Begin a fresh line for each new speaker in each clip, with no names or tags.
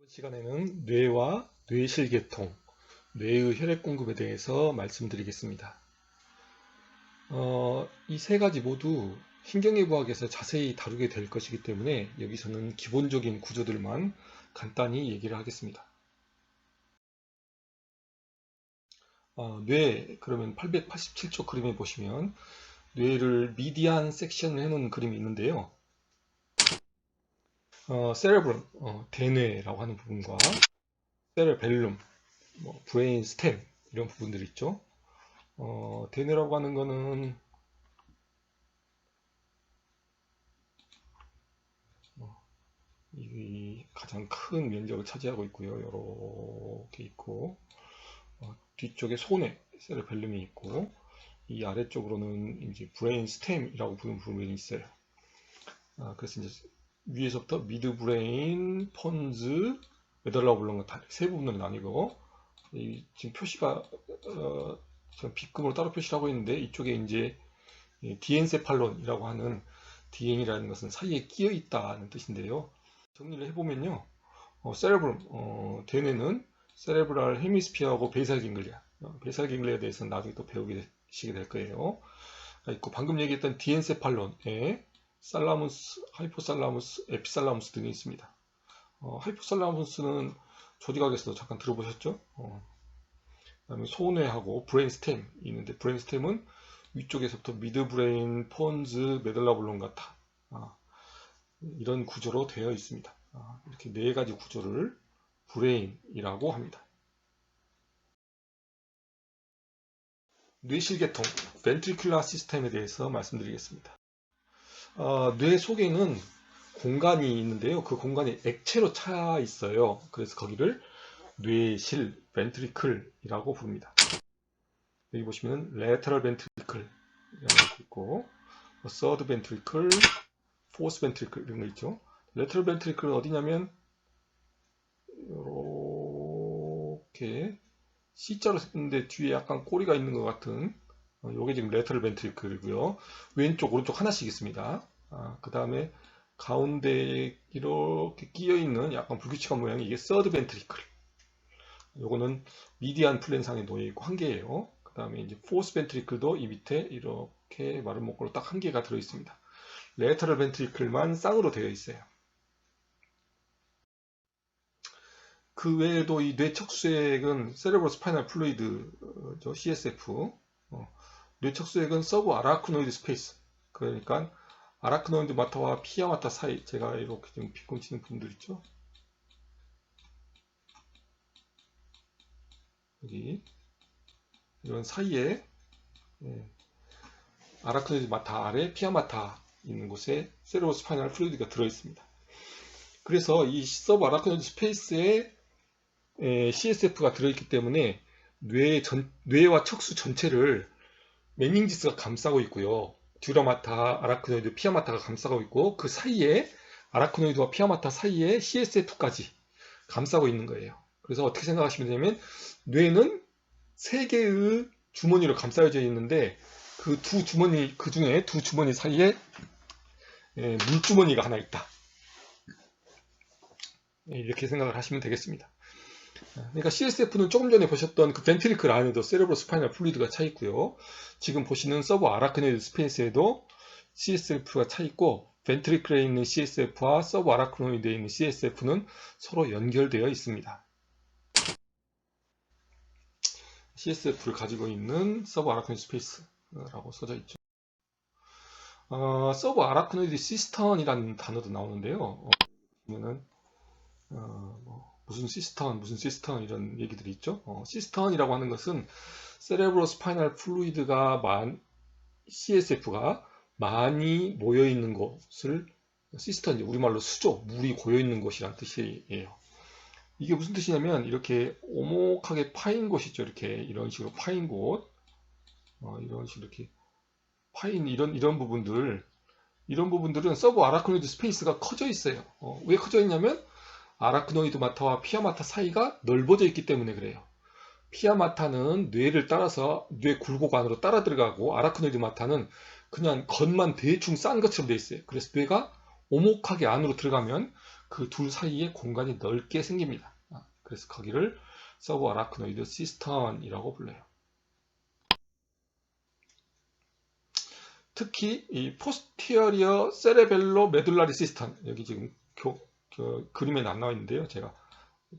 시간에는 뇌와 뇌실계통, 뇌의 혈액 공급에 대해서 말씀드리겠습니다. 이 세 가지 모두 신경내부학에서 자세히 다루게 될 것이기 때문에 여기서는 기본적인 구조들만 간단히 얘기를 하겠습니다. 뇌, 그러면 887쪽 그림에 보시면 뇌를 미디안 섹션을 해놓은 그림이 있는데요. 세레브럼, 대뇌라고 하는 부분과 세레벨룸, 브레인 스템 이런 부분들이 있죠. 대뇌라고 하는 거는 이 가장 큰 면적을 차지하고 있고요. 이렇게 있고 뒤쪽에 소뇌, 세레벨룸이 있고 이 아래쪽으로는 이제 브레인 스템이라고 부르는 부분이 있어요. 그래서 이제 위에서부터 미드 브레인, 폰즈, 메달라 오블렁가타 세 부분으로 나뉘고 지금 표시가 지금 B급으로 따로 표시를 하고 있는데 이쪽에 이제 디엔세팔론이라고 하는 디엔이라는 것은 사이에 끼어 있다는 뜻인데요. 정리를 해보면요. 세레브럼, 대뇌는 세레브랄 헤미스피어하고 베이살 갱글리아. 베이살 갱글리아에 대해서는 나중에 또 배우시게 될 거예요. 있고 방금 얘기했던 디엔세팔론에 살라무스, 하이포살라무스, 에피살라무스 등이 있습니다. 하이포살라무스는 조직학에서도 잠깐 들어보셨죠? 그다음에 소뇌하고 브레인스템이 있는데 브레인스템은 위쪽에서부터 미드브레인, 폰즈, 메들라 오블렁가타 이런 구조로 되어 있습니다. 이렇게 네 가지 구조를 브레인이라고 합니다. 뇌실계통, 벤트리큘라 시스템에 대해서 말씀드리겠습니다. 뇌 속에는 공간이 있는데요. 그 공간이 액체로 차 있어요. 그래서 거기를 뇌실, 벤트리클이라고 부릅니다. 여기 보시면 레터럴 벤트리클 이런 거 있고 서드 벤트리클, 포스 벤트리클 이런 거 있죠. 레터럴 벤트리클은 어디냐면 이렇게 C자로 썼는데 뒤에 약간 꼬리가 있는 것 같은 요게 지금 레터럴 벤트리클이고요. 왼쪽 오른쪽 하나씩 있습니다. 그 다음에 가운데 이렇게 끼어 있는 약간 불규칙한 모양이 이게 서드 벤트리클. 요거는 미디안 플랜상에 놓여 있고 한 개예요. 그 다음에 이제 포스 벤트리클도 이 밑에 이렇게 마른 목걸로 딱 한 개가 들어 있습니다. 레터럴 벤트리클만 쌍으로 되어 있어요. 그 외에도 이 뇌척수액은 세레브로 스파이널 플루이드죠, CSF. 뇌척수액은 서브 아라크노이드 스페이스. 그러니까 아라크노이드 마타와 피아 마타 사이, 제가 이렇게 좀 비꿈치는 부분들 있죠. 여기 이런 사이에 아라크노이드 마타 아래 피아 마타 있는 곳에 세레브로 스파이널 플루이드가 들어 있습니다. 그래서 이 서브 아라크노이드 스페이스에 CSF가 들어있기 때문에 뇌와 척수 전체를 메닝지스가 감싸고 있고요. 듀라마타, 아라크노이드, 피아마타가 감싸고 있고 그 사이에 아라크노이드와 피아마타 사이에 CSF까지 감싸고 있는 거예요. 그래서 어떻게 생각하시면 되냐면 뇌는 세 개의 주머니로 감싸여져 있는데 그 두 주머니, 그 중에 두 주머니 사이에 물주머니가 하나 있다. 이렇게 생각을 하시면 되겠습니다. 그러니까 CSF는 조금 전에 보셨던 그 벤트리클 안에도 세레브로 스파이널 플루이드가 차 있고요. 지금 보시는 서브 아라크노이드 스페이스에도 CSF가 차 있고 벤트리클에 있는 CSF와 서브 아라크노이드에 있는 CSF는 서로 연결되어 있습니다. CSF를 가지고 있는 서브 아라크노이드 스페이스라고 써져 있죠. 서브 아라크노이드 시스턴이라는 단어도 나오는데요. 보면은 무슨 시스턴 이런 얘기들이 있죠. 시스턴이라고 하는 것은 세레브로 스파이널 플루이드가 CSF가 많이 모여 있는 곳을 시스턴, 우리말로 수조, 물이 고여 있는 곳이란 뜻이에요. 이게 무슨 뜻이냐면 이렇게 오목하게 파인 곳 있죠. 이렇게 이런 식으로 파인 곳, 이런 식으로 이렇게 파인 이런 부분들은 서브 아라크노이드 스페이스가 커져 있어요. 왜 커져 있냐면 아라크노이드 마타와 피아마타 사이가 넓어져 있기 때문에 그래요. 피아마타는 뇌를 따라서 뇌 굴곡 안으로 따라 들어가고 아라크노이드 마타는 그냥 겉만 대충 싼 것처럼 돼 있어요. 그래서 뇌가 오목하게 안으로 들어가면 그 둘 사이에 공간이 넓게 생깁니다. 그래서 거기를 서브 아라크노이드 시스턴이라고 불러요. 특히 이 포스티어리어 세레벨로 메둘라리 시스턴, 여기 지금 그림에는 안 나와 있는데요. 제가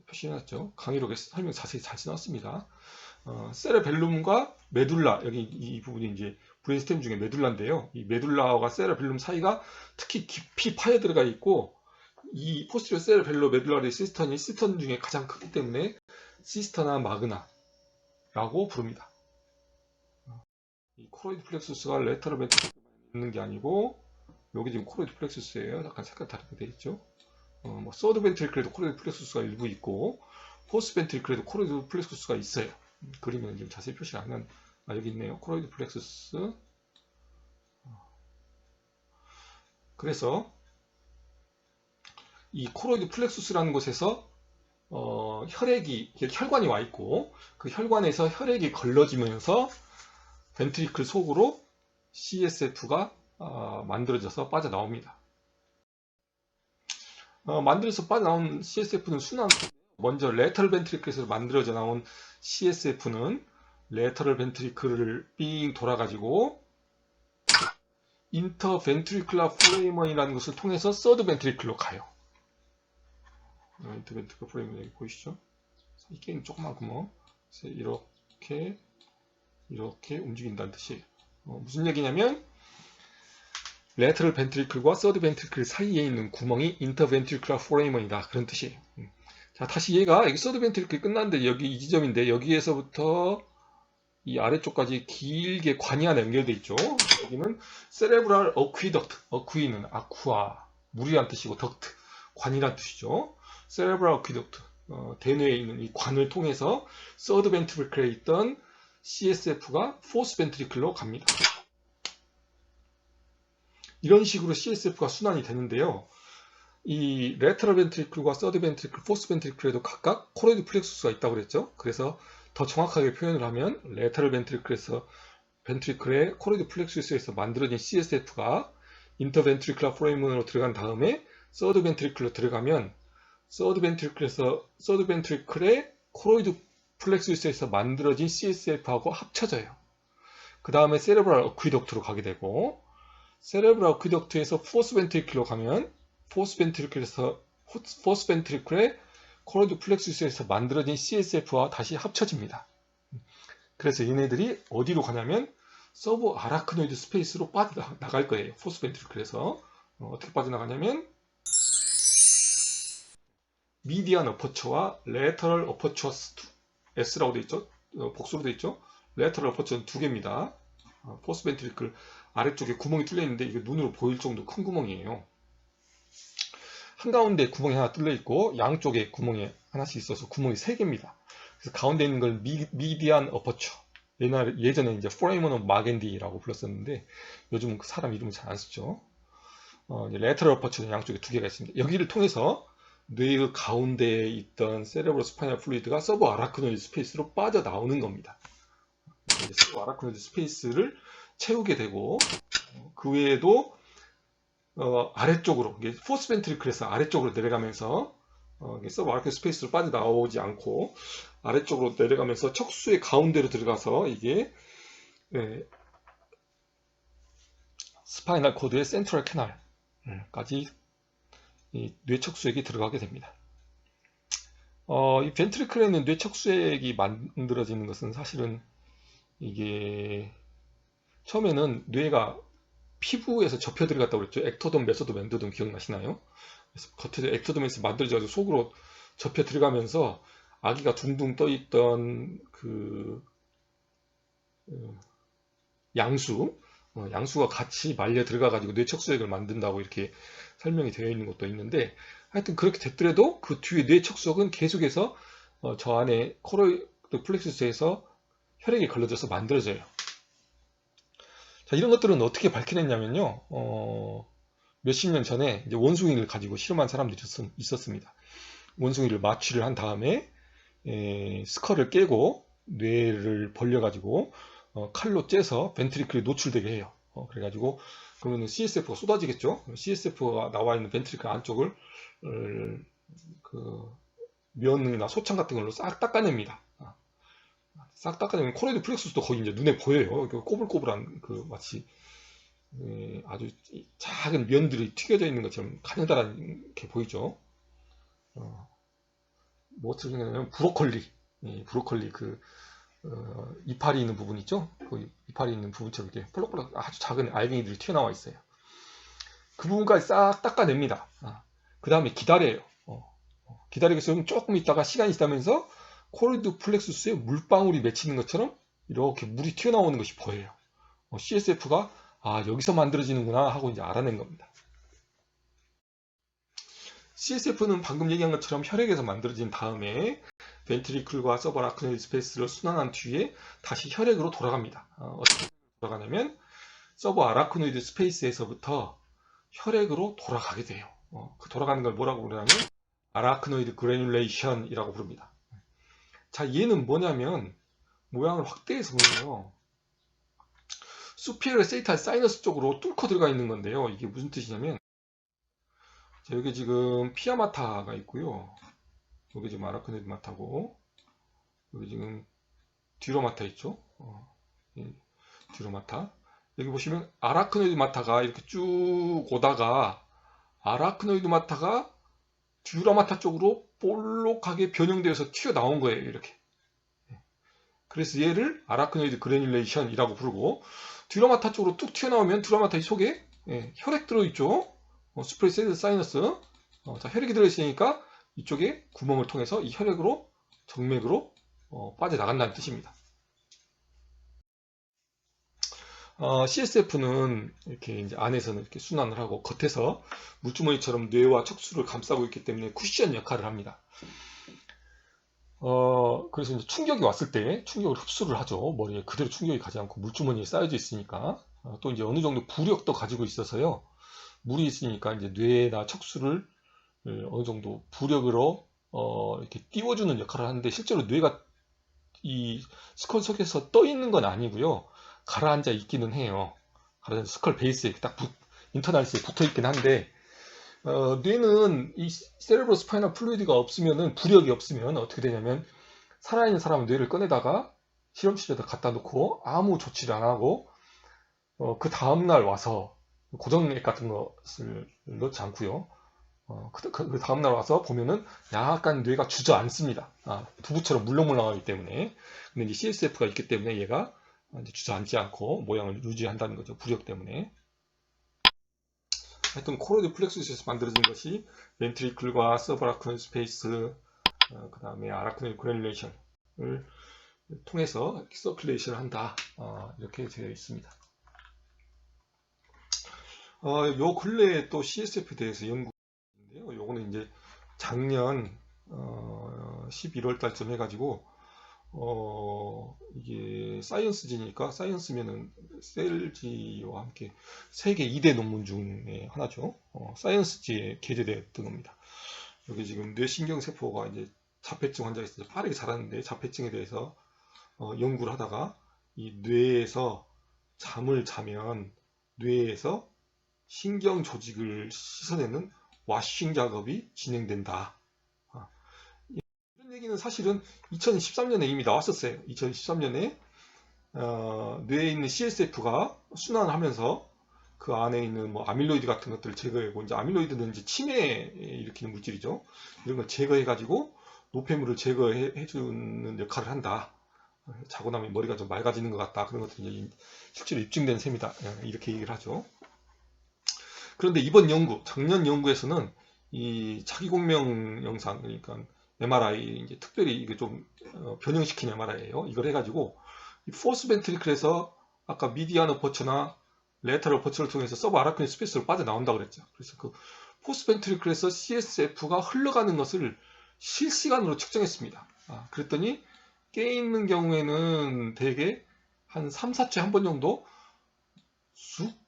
표시해놨죠. 강의록에 설명 자세히 잘 써놨습니다. 세레벨룸과 메둘라, 여기 이 부분이 이제 브레인스템 중에 메둘라인데요. 이 메둘라와 세레벨룸 사이가 특히 깊이 파여 들어가 있고, 이 포스티리어 세레벨로 메둘라리 시스턴이 시스턴 중에 가장 크기 때문에 시스터나 마그나라고 부릅니다. 이 코로이드 플렉수스가 레터럴 벤트리클만 있는 게 아니고, 여기 지금 코로이드 플렉수스예요. 약간 색깔 다르게 되어 있죠. 뭐 서드 벤트리클에도 코로이드 플렉수스가 일부 있고, 포스 벤트리클에도 코로이드 플렉수스가 있어요. 그림은 지금 자세히 표시를 안 한, 여기 있네요. 코로이드 플렉수스. 그래서 이 코로이드 플렉수스라는 곳에서 혈관이 와 있고, 그 혈관에서 혈액이 걸러지면서 벤트리클 속으로 CSF가 만들어져서 빠져나옵니다. 만들어서 빠져나온 CSF는 순환, 먼저 레터럴 벤트리클에서 만들어져 나온 CSF는 레터럴 벤트리클을 삥 돌아가지고 인터벤트리클라 포레이먼이라는 것을 통해서 서드 벤트리클로 가요. 인터벤트리클 포레이먼 여기 보이시죠? 이 게임 조그만 구멍, 이렇게 움직인다는 뜻이에요. 무슨 얘기냐면 레터럴 벤트리클과 서드 벤트리클 사이에 있는 구멍이 인터벤트리클라 포레이먼이다, 그런 뜻이에요. 자, 다시 얘가 여기 서드 벤트리클이 끝났는데 여기 이 지점인데, 여기에서부터 이 아래쪽까지 길게 관이 하나 연결되어 있죠. 여기는 세레브랄 어퀴덕트, 어퀴는 아쿠아, 물이란 뜻이고 덕트, 관이란 뜻이죠. 세레브랄 어퀴덕트, 대뇌에 있는 이 관을 통해서 서드 벤트리클에 있던 CSF가 포스 벤트리클로 갑니다. 이런 식으로 CSF가 순환이 되는데요. 이 레터럴 벤트리클과 서드 벤트리클, 포스 벤트리클에도 각각 코로이드 플렉수스가 있다고 그랬죠. 그래서 더 정확하게 표현을 하면 레터럴 벤트리클의 코로이드 플렉수스에서 만들어진 CSF가 인터벤트리클라 포레이먼으로 들어간 다음에 서드 벤트리클로 들어가면 서드 벤트리클의 코로이드 플렉수스에서 만들어진 CSF하고 합쳐져요. 그 다음에 세레브랄 어퀴덕트로 가게 되고, 세레브랄 어퀴덕트에서 포스 벤트리클로 가면 포스 벤트리클의 코로이드 플렉수스에서 만들어진 CSF와 다시 합쳐집니다. 그래서 얘네들이 어디로 가냐면 서브 아라크노이드 스페이스로 빠져나갈 거예요. 포스 벤트리클에서 어떻게 빠져나가냐면 미디안 어퍼처와 레터럴 어퍼처 S라고 되어 있죠. 복수로 되어 있죠. 레터럴 어퍼처는 두 개입니다. 포스 벤트리클 아래쪽에 구멍이 뚫려 있는데 이게 눈으로 보일 정도 큰 구멍이에요. 한가운데 구멍이 하나 뚫려 있고 양쪽에 구멍이 하나씩 있어서 구멍이 3개입니다. 그래서 가운데 있는 걸 미디안 어퍼처, 예전에 이제 포레이먼 오브 마겐디라고 불렀었는데 요즘은 그 사람 이름을 잘 안 쓰죠. 레터럴 어퍼처는 양쪽에 2개가 있습니다. 여기를 통해서 뇌의 가운데에 있던 세레브로 스파이널 플루이드가 서브 아라크노이드 스페이스로 빠져나오는 겁니다. 서브 아라크노이드 스페이스를 채우게 되고, 그 외에도 아래쪽으로, 포스 벤트리클에서 아래쪽으로 내려가면서 서브 아라크노이드 스페이스로 빠져나오지 않고 아래쪽으로 내려가면서 척수의 가운데로 들어가서 이게 스파이널 코드의 센트럴 캐널까지 이 뇌척수액이 들어가게 됩니다. 이 벤트리클에 있는 뇌척수액이 만들어지는 것은 사실은 이게 처음에는 뇌가 피부에서 접혀 들어갔다고 그랬죠. 엑토돔, 메소돔, 엔도돔 기억나시나요? 그래서 겉에서 엑토돔에서 만들어져서 속으로 접혀 들어가면서 아기가 둥둥 떠있던 그 양수가 같이 말려 들어가가지고 뇌척수액을 만든다고 이렇게 설명이 되어 있는 것도 있는데, 하여튼 그렇게 됐더라도 그 뒤에 뇌척수액은 계속해서 저 안에 코로이드 플렉수스에서 혈액이 걸러져서 만들어져요. 자, 이런 것들은 어떻게 밝혀냈냐면요, 몇십 년 전에 이제 원숭이를 가지고 실험한 사람들이 있었습니다. 원숭이를 마취를 한 다음에 스컬을 깨고 뇌를 벌려가지고 칼로 째서 벤트리클이 노출되게 해요. 그래가지고 그러면 CSF가 쏟아지겠죠. CSF가 나와 있는 벤트리클 안쪽을 그 면이나 소창 같은 걸로 싹 닦아냅니다. 싹 닦아내면 코로이드 플렉서스도 거의 이제 눈에 보여요. 그 꼬불꼬불한 그 마치 아주 작은 면들이 튀겨져 있는 것처럼 가느다랗게 보이죠. 뭐 어떻게 생각하면 브로콜리, 브로콜리 그 이파리 있는 부분 있죠? 그 이파리 있는 부분처럼 이렇게 펄럭펄럭 아주 작은 알갱이들이 튀어나와 있어요. 그 부분까지 싹 닦아냅니다. 그 다음에 기다려요. 기다리고 있으면 조금 있다가 시간이 지나면서 코로이드 플렉서스에 물방울이 맺히는 것처럼 이렇게 물이 튀어나오는 것이 보여요. CSF가 여기서 만들어지는구나 하고 이제 알아낸 겁니다. CSF는 방금 얘기한 것처럼 혈액에서 만들어진 다음에 벤트리클과 서브아라크노이드 스페이스를 순환한 뒤에 다시 혈액으로 돌아갑니다. 어떻게 돌아가냐면 서브아라크노이드 스페이스에서부터 혈액으로 돌아가게 돼요. 그 돌아가는 걸 뭐라고 부르냐면 아라크노이드 그래뉼레이션이라고 부릅니다. 자, 얘는 뭐냐면 모양을 확대해서 보면요, 수피리어 세이탈 사이너스 쪽으로 뚫고 들어가 있는 건데요. 이게 무슨 뜻이냐면, 자, 여기 지금 피아마타가 있고요. 여기 지금 아라크노이드 마타고, 여기 지금 듀로마타 있죠. 듀로마타. 여기 보시면 아라크노이드 마타가 이렇게 쭉 오다가 아라크노이드 마타가 듀로마타 쪽으로 볼록하게 변형되어서 튀어나온 거예요. 이렇게. 그래서 얘를 아라크노이드 그래뉼레이션이라고 부르고, 듀로마타 쪽으로 뚝 튀어나오면 듀로마타 속에 혈액 들어있죠. 수프레세드 사이너스. 자, 혈액이 들어있으니까 이쪽에 구멍을 통해서 이 혈액으로 정맥으로 빠져나간다는 뜻입니다. CSF는 이렇게 이제 안에서는 이렇게 순환을 하고 겉에서 물주머니처럼 뇌와 척수를 감싸고 있기 때문에 쿠션 역할을 합니다. 그래서 이제 충격이 왔을 때 충격을 흡수를 하죠. 머리에 그대로 충격이 가지 않고 물주머니에 쌓여져 있으니까. 또 이제 어느 정도 부력도 가지고 있어서요. 물이 있으니까 이제 뇌나 척수를 어느 정도 부력으로 이렇게 띄워주는 역할을 하는데, 실제로 뇌가 이 스컬 속에서 떠 있는 건 아니고요. 가라앉아 있기는 해요. 가라앉아 스컬 베이스에 딱 인터널스에 붙어 있긴 한데, 뇌는 이 세레브로 스파이널 플루이드가 없으면은, 부력이 없으면 어떻게 되냐면, 살아있는 사람은 뇌를 꺼내다가 실험실에다 갖다 놓고 아무 조치를 안 하고 그 다음날 와서 고정액 같은 것을 넣지 않고요. 그 다음날 와서 보면은 약간 뇌가 주저앉습니다. 두부처럼 물렁물렁하기 때문에. 근데 이제 CSF가 있기 때문에 얘가 이제 주저앉지 않고 모양을 유지한다는 거죠. 부력 때문에. 하여튼 코로이드 플렉서스에서 만들어진 것이 벤트리클과 서브아라크노이드 스페이스, 그 다음에 아라크노이드 그래뉼레이션을 통해서 서큘레이션을 한다. 이렇게 되어 있습니다. 요 근래에 또 CSF에 대해서 연구인데요. 요거는 이제 작년 11월 달쯤 해가지고 이게 사이언스지니까, 사이언스면은 셀지와 함께 세계 2대 논문 중에 하나죠. 사이언스지에 게재되었던 겁니다. 여기 지금 뇌신경세포가 이제 자폐증 환자가 있어서 빠르게 자라는데, 자폐증에 대해서 연구를 하다가 이 뇌에서 잠을 자면 뇌에서 신경 조직을 씻어내는 와싱 작업이 진행된다. 이런 얘기는 사실은 2013년에 이미 나왔었어요. 2013년에 뇌에 있는 CSF가 순환을 하면서 그 안에 있는 뭐 아밀로이드 같은 것들을 제거하고, 이제 아밀로이드는 이제 치매 일으키는 물질이죠. 이런 걸 제거해가지고 노폐물을 제거해주는 역할을 한다. 자고 나면 머리가 좀 맑아지는 것 같다. 그런 것들이 이제 실제로 입증된 셈이다. 이렇게 얘기를 하죠. 그런데 이번 연구, 작년 연구에서는 이 자기공명 영상, 그러니까 MRI, 이제 특별히 이게 좀 변형시킨 MRI예요. 이걸 해가지고 포스 벤트리클에서 아까 미디안 어퍼처나 레터럴 어퍼처를 통해서 서브아라크노이드 스페이스로 빠져나온다고 그랬죠. 그래서 그 포스 벤트리클에서 CSF가 흘러가는 것을 실시간으로 측정했습니다. 그랬더니 깨 있는 경우에는 대개 한 3, 4초에 한 번 정도 쑥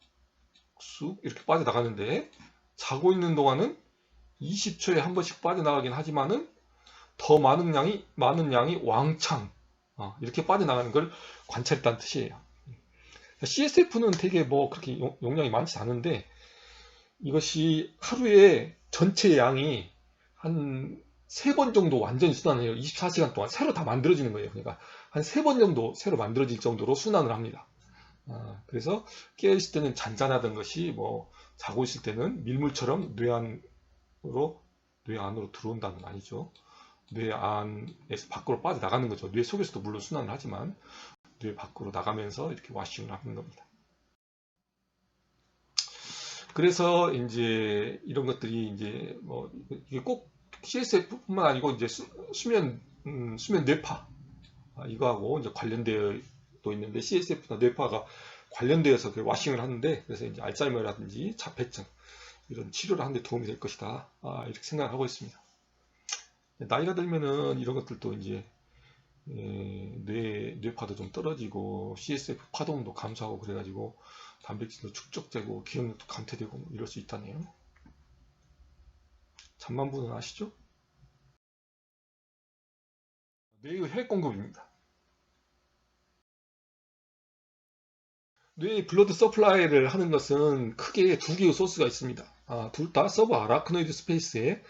이렇게 빠져나가는데, 자고 있는 동안은 20초에 한 번씩 빠져나가긴 하지만은 더 많은 양이 왕창 이렇게 빠져나가는 걸 관찰했다는 뜻이에요. CSF는 되게 뭐 그렇게 용량이 많지 않은데, 이것이 하루에 전체 양이 한 3번 정도 완전히 순환을 해요. 24시간 동안 새로 다 만들어지는 거예요. 그러니까 한 3번 정도 새로 만들어질 정도로 순환을 합니다. 그래서 깨어있을 때는 잔잔하던 것이 뭐 자고 있을 때는 밀물처럼 뇌 안으로 들어온다는 건 아니죠. 뇌 안에서 밖으로 빠져나가는 거죠. 뇌 속에서도 물론 순환을 하지만 뇌 밖으로 나가면서 이렇게 와싱을 하는 겁니다. 그래서 이제 이런 것들이 이제 뭐 이게 꼭 CSF뿐만 아니고 이제 수면 뇌파 이거하고 이제 관련되어 또 있는데 CSF나 뇌파가 관련되어서 그 와싱을 하는데 그래서 이제 알츠하이머라든지 자폐증 이런 치료를 하는데 도움이 될 것이다 이렇게 생각하고 있습니다. 나이가 들면은 이런 것들도 이제 뇌파도 좀 떨어지고 CSF 파동도 감소하고 그래가지고 단백질도 축적되고 기억력도 감퇴되고 이럴 수 있다네요. 잠만보는 아시죠? 뇌의 혈액 공급입니다. 뇌의 블러드 서플라이를 하는 것은 크게 두 개의 소스가 있습니다. 둘 다 서브 아라크노이드 스페이스에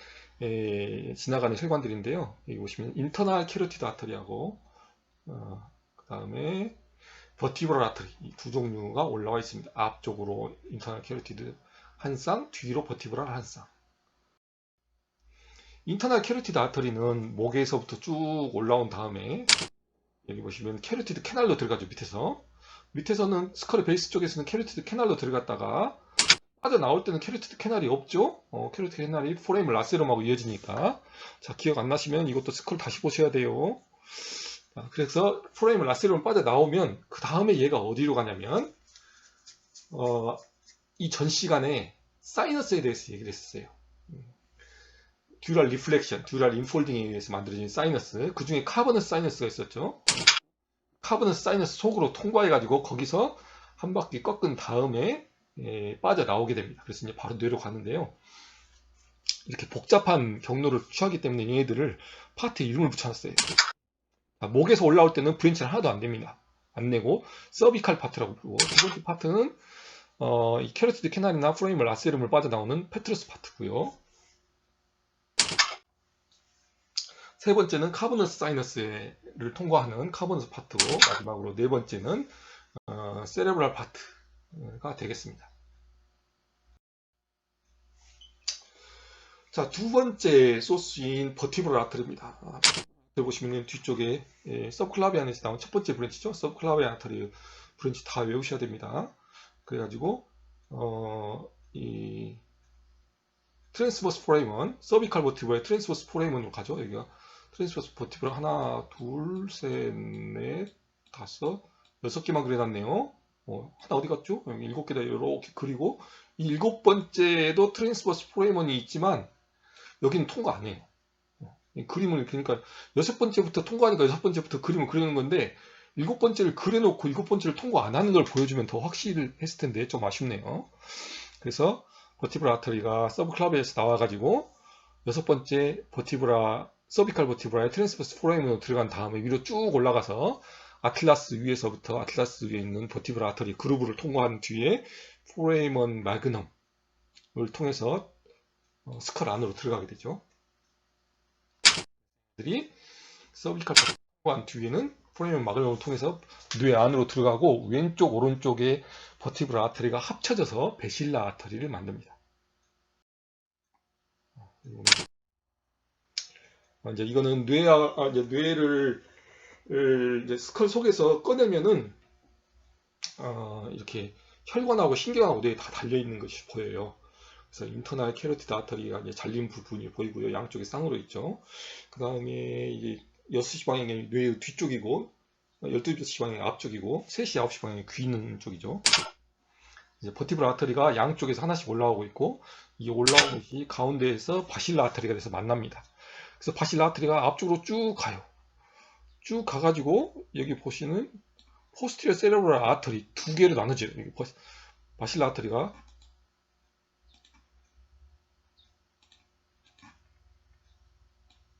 지나가는 혈관들인데요. 여기 보시면 인터널 캐로티드 아터리하고 그 다음에 버티브럴 아터리 이 두 종류가 올라와 있습니다. 앞쪽으로 인터널 캐로티드 한 쌍, 뒤로 버티브럴 한 쌍. 인터널 캐로티드 아터리는 목에서부터 쭉 올라온 다음에 여기 보시면 캐로티드 캐날로 들어가죠. 밑에서는 스컬의 베이스 쪽에서는 캐로티드 캐날로 들어갔다가 빠져나올 때는 캐로티드 캐날이 없죠. 캐로티드 캐날이 포레임을 라세롬하고 이어지니까 자 기억 안 나시면 이것도 스컬 다시 보셔야 돼요. 그래서 포레임을 라세롬 빠져나오면 그 다음에 얘가 어디로 가냐면 이 전 시간에 사이너스에 대해서 얘기를 했었어요. 듀랄 리플렉션, 듀랄 인폴딩에 의해서 만들어진 사이너스, 그 중에 카버너스 사이너스가 있었죠. 카버너스 사이너스 속으로 통과해가지고 거기서 한 바퀴 꺾은 다음에 빠져나오게 됩니다. 그래서 이제 바로 뇌로 가는데요. 이렇게 복잡한 경로를 취하기 때문에 얘네들을 파트에 이름을 붙여놨어요. 목에서 올라올 때는 브랜치는 하나도 안 됩니다. 안 내고 서비칼 파트라고 부르고 두 번째 파트는 이 캐로티드 캐날이나 프레임을 라세름을 빠져나오는 페트러스 파트고요. 세 번째는 카버너스 사이너스를 통과하는 카버너스 파트고 마지막으로 네 번째는 세레브랄 파트가 되겠습니다. 자, 두 번째 소스인 버티브럴 아터리입니다. 보시면 뒤쪽에 서브클라비안에서 나온 첫 번째 브랜치죠. 서브클라비안 아터리 브랜치 다 외우셔야 됩니다. 그래가지고 이 트랜스버스 포레이먼, 서비칼 버티브럴 트랜스버스 포레이먼으로 가죠. 여기가 트랜스버스 버티브럴 하나, 둘, 셋, 넷, 다섯, 6개만 그려놨네요. 하나 어디 갔죠? 여기 7개다 이렇게 그리고 이 7번째도 트랜스버스 포레이먼이 있지만 여기는 통과 안 해요. 그림을 그러니까 6번째부터 통과하니까 6번째부터 그림을 그리는 건데 7번째를 그려놓고 7번째를 통과 안 하는 걸 보여주면 더 확실했을 텐데 좀 아쉽네요. 그래서 버티브라 아터리가 서브클라비에서 나와가지고 6번째 서비칼 버티브라의 트랜스버스 포레임으로 들어간 다음에 위로 쭉 올라가서 아틀라스 위에서부터 아틀라스 위에 있는 버티브라 아터리 그루브를 통과한 뒤에 포레이먼 마그넘을 통해서 스컬 안으로 들어가게 되죠. 서비칼 버티브라 통과한 뒤에는 포레이먼 마그넘을 통해서 뇌 안으로 들어가고 왼쪽 오른쪽에 버티브라 아터리가 합쳐져서 베실라 아터리를 만듭니다. 이제 이거는 뇌를 이제 스컬 속에서 꺼내면은 이렇게 혈관하고 신경하고 뇌에 다 달려 있는 것이 보여요. 그래서 인터널 캐로티드 아터리가 이제 잘린 부분이 보이고요. 양쪽에 쌍으로 있죠. 그 다음에 이제 6시 방향이 뇌의 뒤쪽이고 12시 방향이 앞쪽이고 3시, 9시 방향이 귀 있는 쪽이죠. 이제 버티브럴 아터리가 양쪽에서 하나씩 올라오고 있고 이 올라오는 것이 가운데에서 바실라 아터리가 돼서 만납니다. 그래서 바실라 아터리가 앞쪽으로 쭉 가요. 쭉 가가지고 여기 보시는 포스티리어 세레브랄 아터리 두 개로 나눠져요. 바실라 아터리가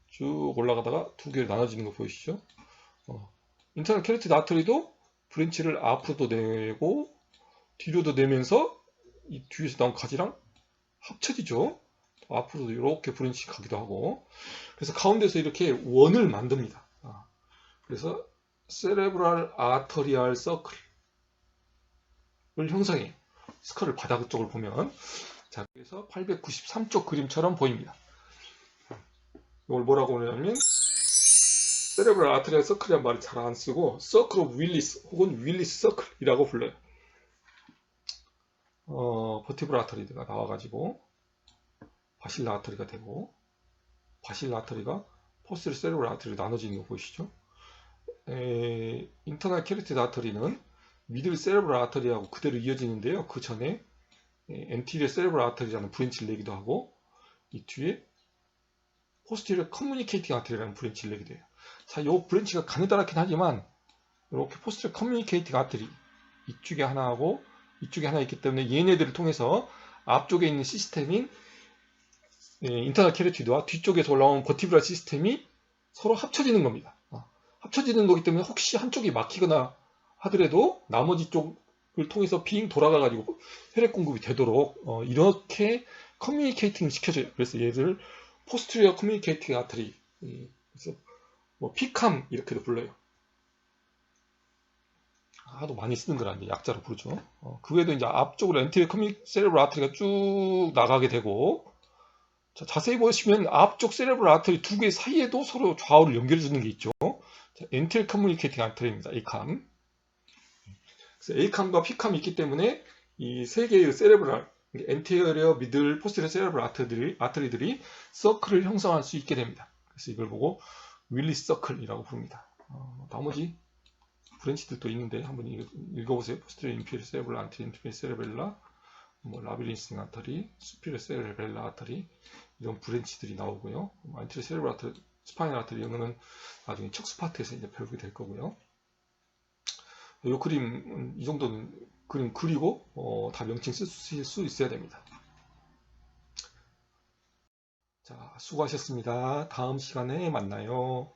쭉 올라가다가 두 개로 나눠지는 거 보이시죠? 인터널 캐로티드 아터리도 브랜치를 앞으로도 내고 뒤로도 내면서 이 뒤에서 나온 가지랑 합쳐지죠. 앞으로도 이렇게 브랜치 가기도 하고, 그래서 가운데서 이렇게 원을 만듭니다. 그래서 세레브랄 아터리알 서클을 형성해요. 스컬을 바닥 쪽을 보면, 자, 그래서 893쪽 그림처럼 보입니다. 이걸 뭐라고 하냐면 세레브랄 아터리알 서클이라는 말을 잘 안 쓰고 서클 오브 윌리스 혹은 윌리스 서클이라고 불러요. 버티브랄 아터리가 나와가지고 바실라 아터리가 되고, 바실라 아터리가 포스트 세레브랄 아터리로 나눠지는 거 보이시죠? 인터널 캐로티드 아터리는 미들 세레브랄 아터리하고 그대로 이어지는데요. 그 전에 엔티리어 세레브랄 아터리라는 브랜치를 내기도 하고, 이 뒤에 포스티리어 커뮤니케이팅 아터리라는 브랜치를 내기도 해요. 자, 요 브랜치가 가느다랗긴 하지만 이렇게 포스티리어 커뮤니케이팅 아터리 이쪽에 하나 하고 이쪽에 하나 있기 때문에 얘네들을 통해서 앞쪽에 있는 시스템인 인터널 캐로티드와 뒤쪽에서 올라온 버티브랄 시스템이 서로 합쳐지는 겁니다. 합쳐지는 거기 때문에 혹시 한쪽이 막히거나 하더라도 나머지 쪽을 통해서 빙 돌아가가지고 혈액 공급이 되도록 이렇게 커뮤니케이팅을 시켜줘요. 그래서 얘를 포스트리어 커뮤니케이팅 아터리, 그래서 뭐 피캄 이렇게도 불러요. 하도 많이 쓰는 거라는데 약자로 부르죠. 그 외에도 이제 앞쪽으로 엔티리어 세레브랄 아터리가 쭉 나가게 되고, 자, 자세히 보시면 앞쪽 세레브랄 아터리 두 개 사이에도 서로 좌우를 연결해 주는 게 있죠. 엔티리어 커뮤니케이팅 아터리입니다. A캄. 그래서 A캄과 P캄이 있기 때문에 이 세 개의 세레브랄, 엔티리어, 미들, 포스티리어 세레브랄 아터리들이 서클을 형성할 수 있게 됩니다. 그래서 이걸 보고 윌리스 서클이라고 부릅니다. 나머지 브랜치들도 있는데 한번 읽어보세요. 포스티리어 인피리어 세레브랄, 안티 인피리어 세레벨라, 뭐 라비린스 아터리, 수피리어 세레벨라 아터리, 이런 브랜치들이 나오고요. 안티리어 세레브랄 아터리, 스파이널 아터리, 이런 거는 나중에 척수 파트에서 이제 배우게 될 거고요. 이 그림, 이 정도는 그림 그리고 다 명칭 쓸 수 있어야 됩니다. 자, 수고하셨습니다. 다음 시간에 만나요.